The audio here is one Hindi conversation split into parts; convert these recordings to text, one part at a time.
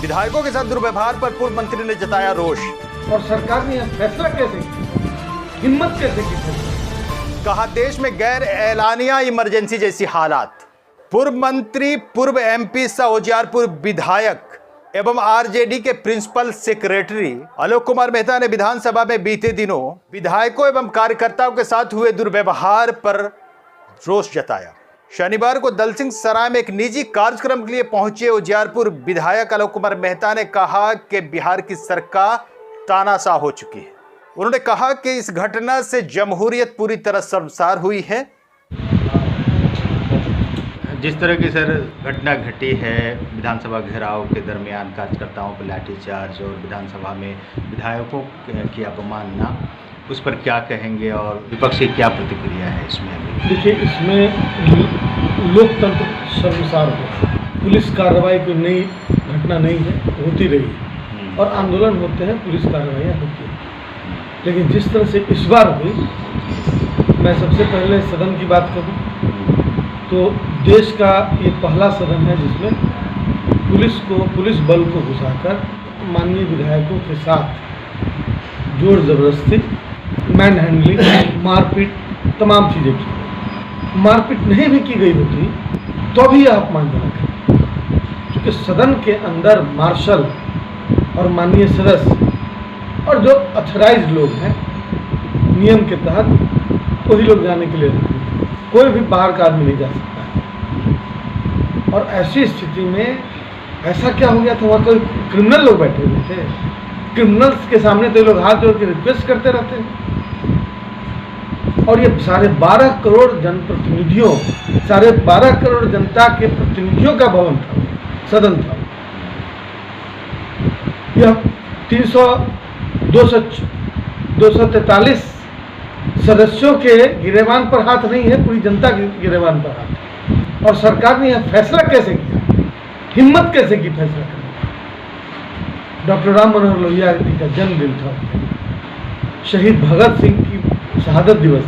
विधायकों के साथ दुर्व्यवहार पर पूर्व मंत्री ने जताया रोष। और सरकार ने यह फैसला कैसे किया, हिम्मत कैसे की? कहा देश में गैर एलानिया इमरजेंसी जैसी हालात। पूर्व मंत्री, पूर्व एमपी सह उजियारपुर विधायक एवं आरजेडी के प्रिंसिपल सेक्रेटरी आलोक कुमार मेहता ने विधानसभा में बीते दिनों विधायकों एवं कार्यकर्ताओं के साथ हुए दुर्व्यवहार पर रोष जताया। शनिवार को दलसिंह सराय में एक निजी कार्यक्रम के लिए पहुंचे उजियारपुर विधायक आलोक कुमार मेहता ने कहा कि बिहार की सरकार तानाशाह हो चुकी है। उन्होंने कहा कि इस घटना से जमहूरियत पूरी तरह शर्मसार हुई है। जिस तरह की सर घटना घटी है, विधानसभा घेराव के दरमियान कार्यकर्ताओं पर लाठीचार्ज और विधानसभा में विधायकों की अपमानना, उस पर क्या कहेंगे और विपक्ष की क्या प्रतिक्रिया है इसमें? देखिए, इसमें लोकतंत्र शर्मसार हो। पुलिस कार्रवाई कोई नई घटना नहीं है, होती रही है और आंदोलन होते हैं, पुलिस कार्रवाइयाँ होती हैं। लेकिन जिस तरह से इस बार हुई, मैं सबसे पहले सदन की बात करूँ तो देश का ये पहला सदन है जिसमें पुलिस बल को घुसाकर माननीय विधायकों के साथ जोर जबरदस्ती, मैन हैंडलिंग, मारपीट, तमाम चीज़ें की। मारपीट नहीं भी की गई होती तो भी यह अपमानजनक है, क्योंकि सदन के अंदर मार्शल और माननीय सदस्य और जो अथराइज्ड लोग हैं नियम के तहत वही लोग जाने के लिए रखे, कोई भी बाहर का आदमी नहीं जा सकता है। और ऐसी स्थिति में ऐसा क्या हो गया था, वहाँ कोई क्रिमिनल लोग बैठे हुए थे। क्रिमिनल्स के सामने तो लोग हाथ जोड़ के रिक्वेस्ट करते रहते हैं। और ये 12.5 करोड़ जनप्रतिनिधियों, 12.5 करोड़ जनता के प्रतिनिधियों का भवन था, सदन था। यह 243 सदस्यों के गिरेबान पर हाथ नहीं है, पूरी जनता के गिरेबान पर हाथ है। और सरकार ने यह फैसला कैसे किया, हिम्मत कैसे की फैसला करने की? डॉक्टर राम मनोहर लोहिया जी का जन्मदिन था, शहीद भगत सिंह की शहादत दिवस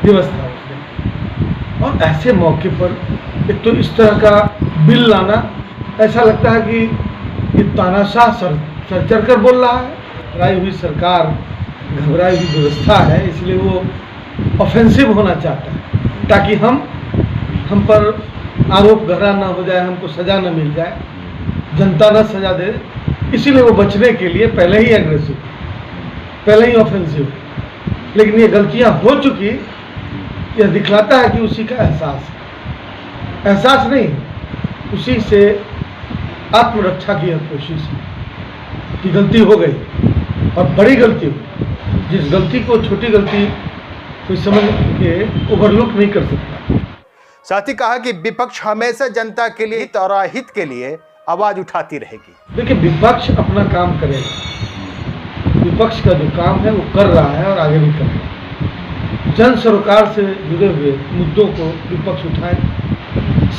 था उस दिन। और ऐसे मौके पर एक तो इस तरह का बिल लाना, ऐसा लगता है कि ये तानाशाह सर चढ़कर बोल रहा है। घबराई हुई सरकार, घबराई हुई व्यवस्था है, इसलिए वो ऑफेंसिव होना चाहता है ताकि हम पर आरोप गहरा ना हो जाए, हमको सजा न मिल जाए, जनता न सजा दे। इसीलिए वो बचने के लिए पहले ही एग्रेसिव, पहले ही ऑफेंसिव। लेकिन ये गलतियां हो चुकी, यह दिखलाता है कि उसी का एहसास नहीं, उसी से आत्मरक्षा की यह कोशिश है कि गलती हो गई और बड़ी गलती हो। जिस गलती को छोटी गलती कोई समझ के ओवरलुक नहीं कर सकता। साथ ही कहा कि विपक्ष हमेशा जनता के लिए हित और अहित के लिए आवाज उठाती रहेगी। देखिए, विपक्ष अपना काम करेगा, विपक्ष का जो काम है वो कर रहा है और आगे भी करेगा। जन सरोकार से जुड़े हुए मुद्दों को विपक्ष उठाए।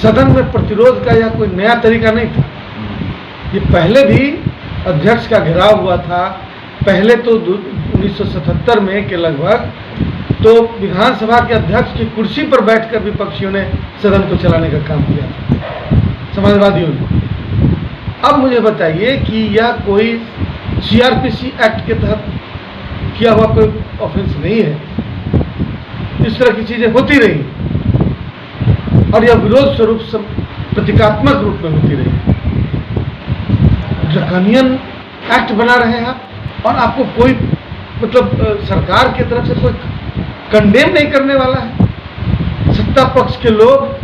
सदन में प्रतिरोध का यह कोई नया तरीका नहीं था, ये पहले भी अध्यक्ष का घेराव हुआ था। पहले तो 1977 में के लगभग तो विधानसभा के अध्यक्ष की कुर्सी पर बैठकर विपक्षियों ने सदन को चलाने का काम किया था, समाजवादियों ने। अब मुझे बताइए कि यह कोई सीआरपीसी एक्ट के तहत किया हुआ कोई ऑफेंस नहीं है। इस तरह की चीजें होती रही और यह विरोध स्वरूप प्रतीकात्मक रूप में होती रही। ड्रैकोनियन एक्ट बना रहे हैं और आपको कोई सरकार की तरफ से कोई कंडेम नहीं करने वाला है। सत्ता पक्ष के लोग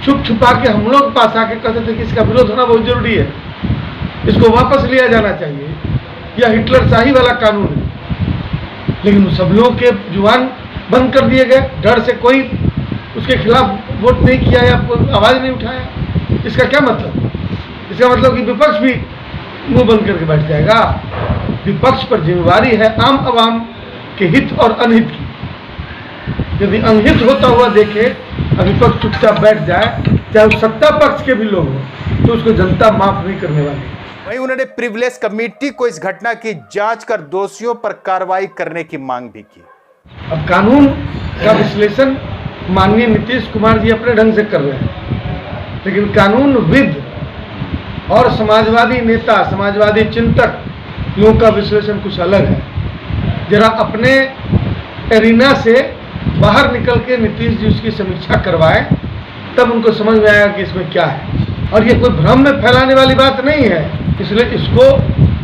छुप छुपा के हम लोग पास आके कहते थे कि इसका विरोध होना बहुत जरूरी है, इसको वापस लिया जाना चाहिए, यह हिटलर शाही वाला कानून है। लेकिन उन सब लोगों के जुबान बंद कर दिए गए, डर से कोई उसके खिलाफ वोट नहीं किया या आवाज नहीं उठाया। इसका क्या मतलब? इसका मतलब कि विपक्ष भी मुंह बंद करके बैठ जाएगा। विपक्ष पर जिम्मेवारी है आम आवाम के हित और अनहित की। यदि अनहित होता हुआ देखे और विपक्ष चुपचाप बैठ जाए, चाहे उस सत्ता पक्ष के भी लोग हों, तो उसको जनता माफ नहीं करने वाली। वहीं उन्होंने प्रिविलेज कमेटी को इस घटना की जांच कर दोषियों पर कार्रवाई करने की मांग भी की। अब कानून का विश्लेषण माननीय नीतीश कुमार जी अपने ढंग से कर रहे हैं, लेकिन कानून विद और समाजवादी नेता, समाजवादी चिंतक लोगों का विश्लेषण कुछ अलग है। जरा अपने एरिना से बाहर निकल के नीतीश जी उसकी समीक्षा करवाए, तब उनको समझ में आएगा कि इसमें क्या है। और ये कोई भ्रम में फैलाने वाली बात नहीं है। इसलिए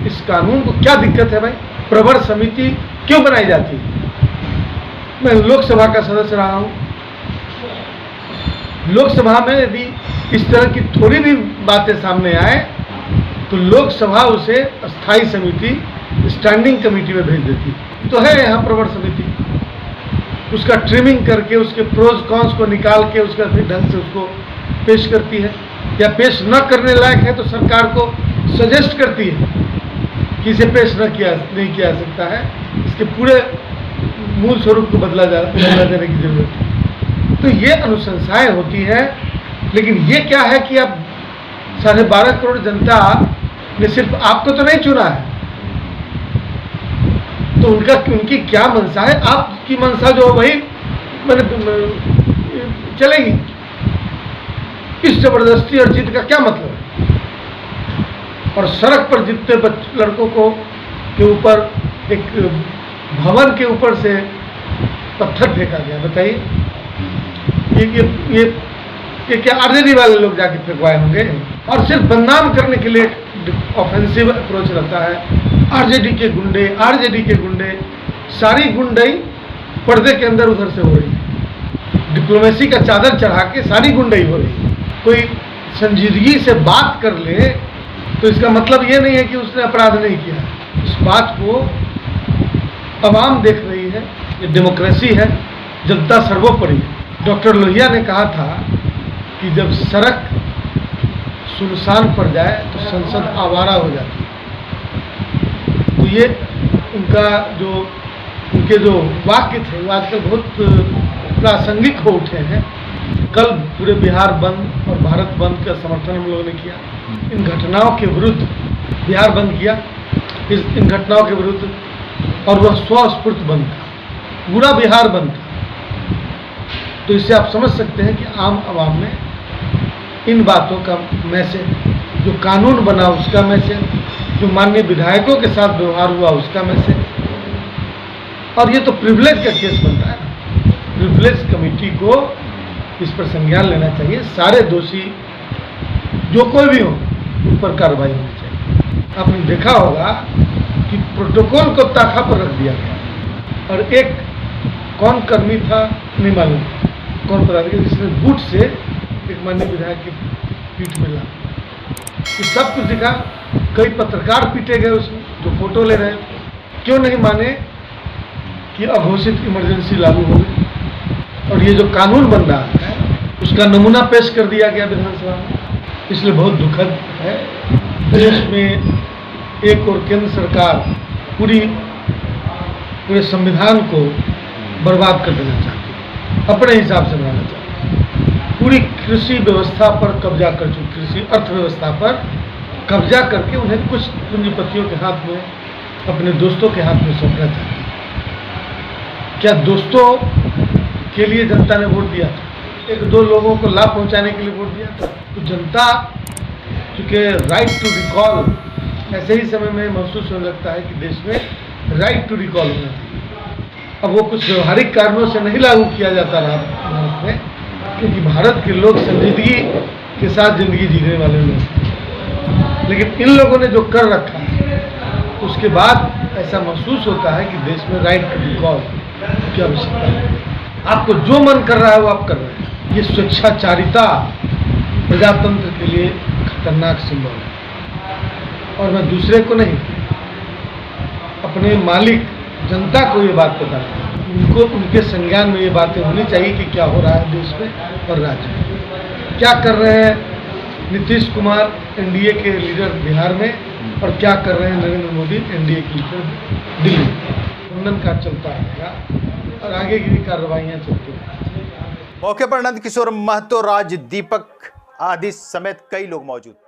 इस कानून को क्या दिक्कत है भाई? प्रवर समिति क्यों बनाई जाती है? मैं लोकसभा का सदस्य रहा हूँ। लोकसभा में यदि इस तरह की थोड़ी भी बातें सामने आए तो लोकसभा उसे स्थायी समिति, स्टैंडिंग कमेटी में भेज देती है। तो है यहाँ प्रवर समिति, उसका ट्रिमिंग करके उसके प्रोज कॉन्स को निकाल के उसका फिर ढंग से उसको पेश करती है, या पेश न करने लायक है तो सरकार को सजेस्ट करती है कि इसे पेश नहीं किया जा सकता है, इसके पूरे मूल स्वरूप को बदला देने की जरूरत है। तो ये अनुशंसाएं होती हैं। लेकिन ये क्या है कि अब 12.5 करोड़ जनता ने सिर्फ आपको तो नहीं चुना है, तो उनकी क्या मंशा है? आपकी मंशा जो वही चलेगी। इस जबरदस्ती और जिद का क्या मतलब है? और सड़क पर जितने लड़कों के ऊपर एक भवन के ऊपर से पत्थर फेंका गया, बताइए ये क्या आरजेडी वाले लोग जाके फेंकवाए होंगे? और सिर्फ बदनाम करने के लिए ऑफेंसिव अप्रोच रहता है। आरजेडी के गुंडे, सारी गुंडई पर्दे के अंदर उधर से हो रही है। डिप्लोमेसी का चादर चढ़ा के सारी गुंडई हो रही है। कोई संजीदगी से बात कर ले तो इसका मतलब ये नहीं है कि उसने अपराध नहीं किया। इस बात को आवाम देख रही है। ये डेमोक्रेसी है, जनता सर्वोपरि है। डॉक्टर लोहिया ने कहा था कि जब सड़क सुनसान पड़ जाए तो संसद आवारा हो जाती है। तो ये उनके जो वाक्य थे वो आजकल बहुत प्रासंगिक हो उठे हैं। कल पूरे बिहार बंद और भारत बंद का समर्थन हम लोगों ने किया। इन घटनाओं के विरुद्ध बिहार बंद किया, इन घटनाओं के विरुद्ध, और वह स्वस्फूर्त बंद था, पूरा बिहार बंद था। तो इससे आप समझ सकते हैं कि आम आवाम में इन बातों का मैसेज, जो कानून बना उसका मैसेज, जो माननीय विधायकों के साथ व्यवहार हुआ उसका मैसेज, और ये तो प्रिविलेज का केस बनता है। प्रिविलेज कमेटी को इस पर संज्ञान लेना चाहिए। सारे दोषी जो कोई भी हो उन पर कार्रवाई होनी चाहिए। आपने देखा होगा कि प्रोटोकॉल को ताखा पर रख दिया गया, और एक कौन कर्मी था नहीं मालूम, कौन पदाधिकारी, जिसने बूट से एक माननीय विधायक की पीठ में ला, ये सब कुछ दिखा। कई पत्रकार पीटे गए उसमें जो फोटो ले रहे हैं। क्यों नहीं माने कि अघोषित इमरजेंसी लागू हो गई, और ये जो कानून बन रहा है उसका नमूना पेश कर दिया गया विधानसभा में। इसलिए बहुत दुखद है। देश में एक और केंद्र सरकार पूरे संविधान को बर्बाद कर देना चाहती है, अपने हिसाब से बनाना चाहती है। पूरी कृषि व्यवस्था पर कब्जा कर चुकी, कृषि अर्थव्यवस्था पर कब्जा करके उन्हें कुछ पूंजीपतियों के हाथ में, अपने दोस्तों के हाथ में सौंपना चाहती है। क्या दोस्तों के लिए जनता ने वोट दिया था? एक दो लोगों को लाभ पहुंचाने के लिए वोट दिया था? तो जनता चूँकि राइट टू रिकॉल, ऐसे ही समय में महसूस होने लगता है कि देश में राइट टू रिकॉल होना चाहिए। अब वो कुछ व्यवहारिक कारणों से नहीं लागू किया जाता रहा भारत में, क्योंकि भारत के लोग संजीदगी के साथ जिंदगी जीने वाले लोग हैं। लेकिन इन लोगों ने जो कर रखा है उसके बाद ऐसा महसूस होता है कि देश में राइट टू रिकॉल की आवश्यकता है। आपको जो मन कर रहा है वो आप कर रहे हैं। ये स्वेच्छाचारिता प्रजातंत्र के लिए खतरनाक सिंबल है। और मैं दूसरे को नहीं, अपने मालिक जनता को ये बात बताता हूँ। उनको उनके संज्ञान में ये बातें होनी चाहिए कि क्या हो रहा है देश में और राज्य में। क्या कर रहे हैं नीतीश कुमार एनडीए के लीडर बिहार में, और क्या कर रहे हैं नरेंद्र मोदी एनडीए के लीडर दिल्ली में। उन्नयन का चलता रहेगा और आगे की भी कार्रवाइयाँ चलती रहेंगी। मौके पर नंद किशोर महतो, राज दीपक आदि समेत कई लोग मौजूद थे।